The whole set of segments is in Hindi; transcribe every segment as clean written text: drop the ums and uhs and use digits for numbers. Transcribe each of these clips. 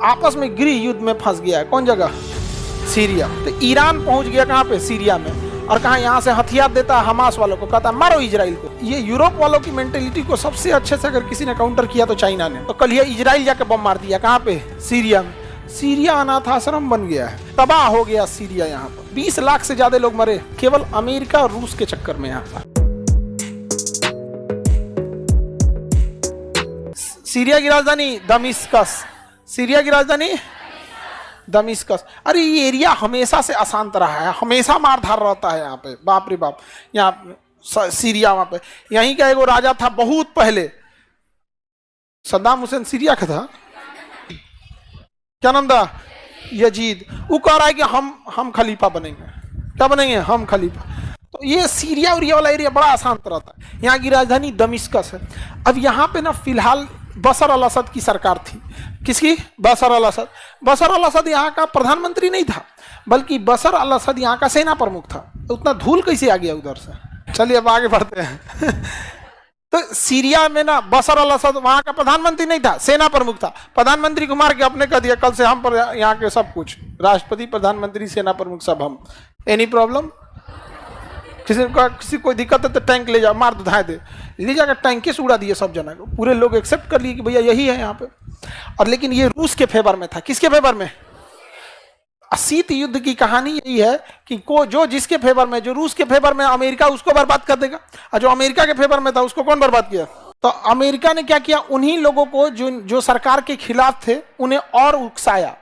आपस में गृह युद्ध में फंस गया है। कौन जगह? सीरिया। तो ईरान पहुंच गया कहाँ पे? सीरिया में। और कहा यहाँ से हथियार देता है हमास वालों को, कहता है मारो इजराइल को। ये यूरोप वालों की मेंटेलिटी को सबसे अच्छे से अगर किसी ने काउंटर किया तो चाइना ने। तो कल ये इजराइल जाके बम मार दिया। कहाँ पे? सीरिया में। सीरिया अनाथ आश्रम बन गया है, तबाह हो गया सीरिया। यहाँ पर 20 लाख से ज्यादा लोग मरे केवल अमेरिका और रूस के चक्कर में। यहाँ पर सीरिया की राजधानी दमिश्कस। सीरिया की राजधानी दमिश्कस। अरे ये एरिया हमेशा से अशांत रहा है, हमेशा मारधार रहता है यहाँ पे। बाप रे बाप। यहाँ सीरिया वहां पे यहीं का एगो राजा था बहुत पहले, सद्दाम हुसैन सीरिया का था। क्या नाम था? यजीद। वो कह रहा है कि हम खलीफा बनेंगे। क्या बनेंगे? हम खलीफा। तो ये सीरिया और ये वाला एरिया बड़ा अशांत रहता है। यहाँ की राजधानी दमिश्कस है। अब यहाँ पे ना फिलहाल बशर अल असद की सरकार थी। किसकी? बशर अल असद। बशर अल असद यहाँ का प्रधानमंत्री नहीं था, बल्कि बशर अल असद यहाँ का सेना प्रमुख था। तो उतना धूल कैसे आ गया उधर से? चलिए अब आगे बढ़ते हैं। तो सीरिया में ना बशर अल असद वहां का प्रधानमंत्री नहीं था, सेना प्रमुख था। प्रधानमंत्री को मार के अपने कह दिया कल से हम पर यहाँ के सब कुछ, राष्ट्रपति, प्रधानमंत्री, सेना प्रमुख सब हम। Any problem? किसी कोई दिक्कत है तो टैंक ले जाओ, मार दो, धाए दे, ले जाकर टैंके से उड़ा दिए सब जना को। पूरे लोग एक्सेप्ट कर लिए कि भैया यही है यहाँ पे। और लेकिन ये रूस के फेवर में था। किसके फेवर में? शीत युद्ध की कहानी यही है कि जो जिसके फेवर में, जो रूस के फेवर में, अमेरिका उसको बर्बाद कर देगा। और जो अमेरिका के फेवर में था उसको कौन बर्बाद किया? तो अमेरिका ने क्या किया? उन्हीं लोगों को जो सरकार के खिलाफ थे उन्हें और उकसाया।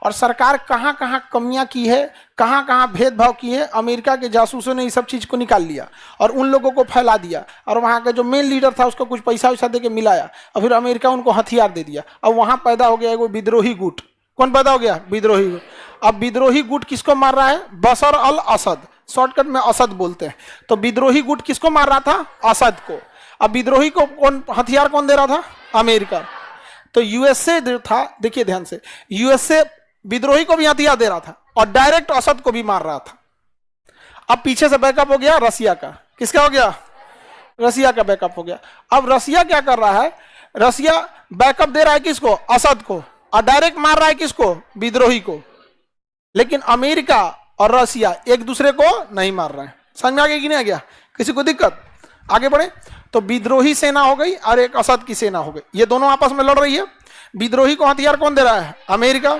और सरकार कहाँ कहाँ कमियां की है, कहाँ कहाँ भेदभाव की है, अमेरिका के जासूसों ने इस सब चीज को निकाल लिया और उन लोगों को फैला दिया। और वहाँ का जो मेन लीडर था उसको कुछ पैसा वैसा दे के मिलाया और फिर अमेरिका उनको हथियार दे दिया। अब वहाँ पैदा हो गया एगो विद्रोही गुट। कौन पैदा हो गया? विद्रोही गुट। अब विद्रोही गुट किसको मार रहा है? बशर अल असद, शॉर्टकट में असद बोलते हैं। तो विद्रोही गुट किसको मार रहा था? असद को। अब विद्रोही को हथियार कौन दे रहा था? अमेरिका। तो यूएसए था, देखिए ध्यान से, यूएसए विद्रोही को भी हथियार दे रहा था और डायरेक्ट असद को भी मार रहा था। अब पीछे से बैकअप हो गया रसिया का। किसका हो गया? रसिया का बैकअप हो गया। अब रसिया क्या कर रहा है? रसिया बैकअप दे रहा है किसको? असद को। और डायरेक्ट मार रहा है किसको? विद्रोही को। लेकिन अमेरिका और रसिया एक दूसरे को नहीं मार रहे हैं। समझ में आ गया कि नहीं आ गया? किसी को दिक्कत? आगे बढ़े। तो विद्रोही सेना हो गई और एक असद की सेना हो गई। ये दोनों आपस में लड़ रही है। विद्रोही को हथियार कौन दे रहा है? अमेरिका।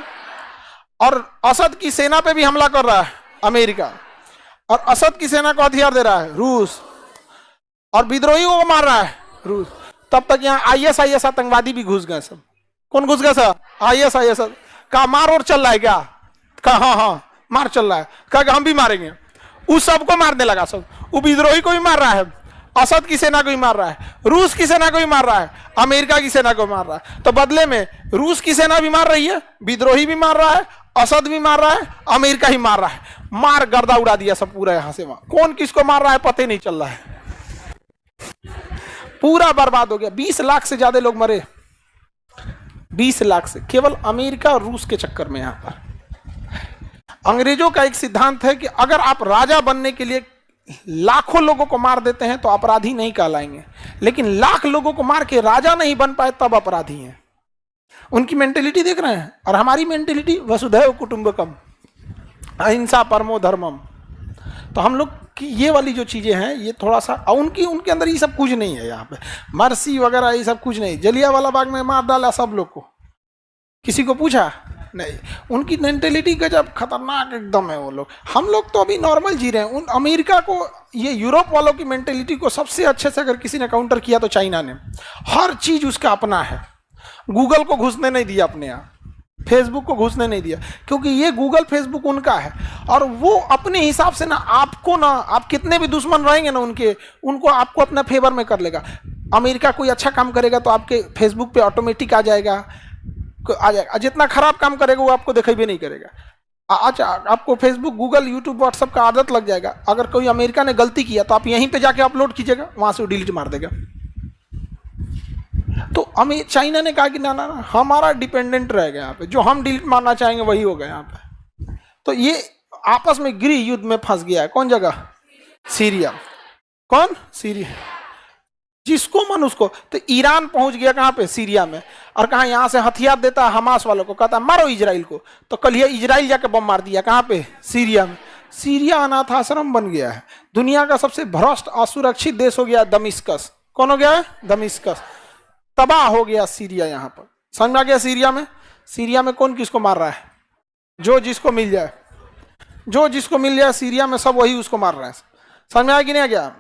और असद की सेना पे भी हमला कर रहा है अमेरिका। और असद की सेना को हथियार दे रहा है रूस। और विद्रोहियों को मार रहा है रूस। तब तक यहाँ आईएस आतंकवादी भी घुस गए सब। कौन घुस गया सर? आईएस का मार और चल रहा है क्या? कहा? हाँ मार चल रहा है। कहा हम भी मारेंगे। उस सबको मारने लगा सब। वो विद्रोही को भी मार रहा है, असद की सेना को भी मार रहा है, रूस की सेना को भी मार रहा है, अमेरिका की सेना को मार रहा है। तो बदले में रूस की सेना भी मार रही है, विद्रोही भी मार रहा है, असद भी मार रहा है, अमेरिका ही मार रहा है। मार गर्दा उड़ा दिया सब पूरा। यहां से वहां कौन किसको मार रहा है पता नहीं चल रहा है। पूरा बर्बाद हो गया। 20 लाख से ज्यादा लोग मरे। 20 लाख से केवल अमेरिका और रूस के चक्कर में। यहां पर अंग्रेजों का एक सिद्धांत है कि अगर आप राजा बनने के लिए लाखों लोगों को मार देते हैं तो अपराधी नहीं कहलाएंगे, लेकिन लाख लोगों को मार के राजा नहीं बन पाए तब अपराधी हैं। उनकी मेंटेलिटी देख रहे हैं। और हमारी मेंटेलिटी वसुधैव कुटुंबकम, अहिंसा परमो धर्मम। तो हम लोग की ये वाली जो चीजें हैं ये थोड़ा सा उनके अंदर ये सब कुछ नहीं है। यहाँ पे मर्सी वगैरह ये सब कुछ नहीं। जलियांवाला बाग में मार डाला सब लोग को, किसी को पूछा नहीं। उनकी मेंटेलिटी गजब खतरनाक एकदम है वो लोग। हम लोग तो अभी नॉर्मल जी रहे हैं। उन अमेरिका को, ये यूरोप वालों की मेंटेलिटी को सबसे अच्छे से अगर किसी ने काउंटर किया तो चाइना ने। हर चीज उसका अपना है। गूगल को घुसने नहीं दिया अपने यहाँ, फेसबुक को घुसने नहीं दिया, क्योंकि ये गूगल फेसबुक उनका है। और वो अपने हिसाब से ना आपको, ना आप कितने भी दुश्मन रहेंगे ना उनको आपको अपना फेवर में कर लेगा। अमेरिका कोई अच्छा काम करेगा तो आपके फेसबुक पे ऑटोमेटिक आ जाएगा। जितना खराब काम करेगा वो आपको दिखाई भी नहीं करेगा। अच्छा, आपको फेसबुक, गूगल, यूट्यूब, व्हाट्सएप का आदत लग जाएगा। अगर कोई अमेरिका ने गलती किया तो आप यहीं पे जाके अपलोड कीजिएगा, वहां से वो डिलीट मार देगा। तो हमें चाइना ने कहा कि ना ना ना, हमारा डिपेंडेंट रह गया यहाँ पे, जो हम डिलीट मारना चाहेंगे वही होगा यहाँ पे। तो ये आपस में गृह युद्ध में फंस गया है। कौन जगह? सीरिया। कौन? सीरिया। जिसको मन उसको। तो ईरान पहुंच गया कहां पे, सीरिया में, और कहा यहां से हथियार देता है हमास वालों को, कहता है मारो इजराइल को। तो कल ये इजराइल जाके बम मार दिया कहां पे, सीरिया में। सीरिया अनाथ आश्रम बन गया है। दुनिया का सबसे भ्रष्ट असुरक्षित देश हो गया दमिश्कस। कौन हो गया है, दमिश्कस। तबाह हो गया सीरिया। यहां पर समझ में आ गया। सीरिया में, सीरिया में कौन किसको मार रहा है, जो जिसको मिल जाए, जो जिसको मिल जाए सीरिया में सब वही उसको मार रहा है। समझ में आया कि नहीं आ गया।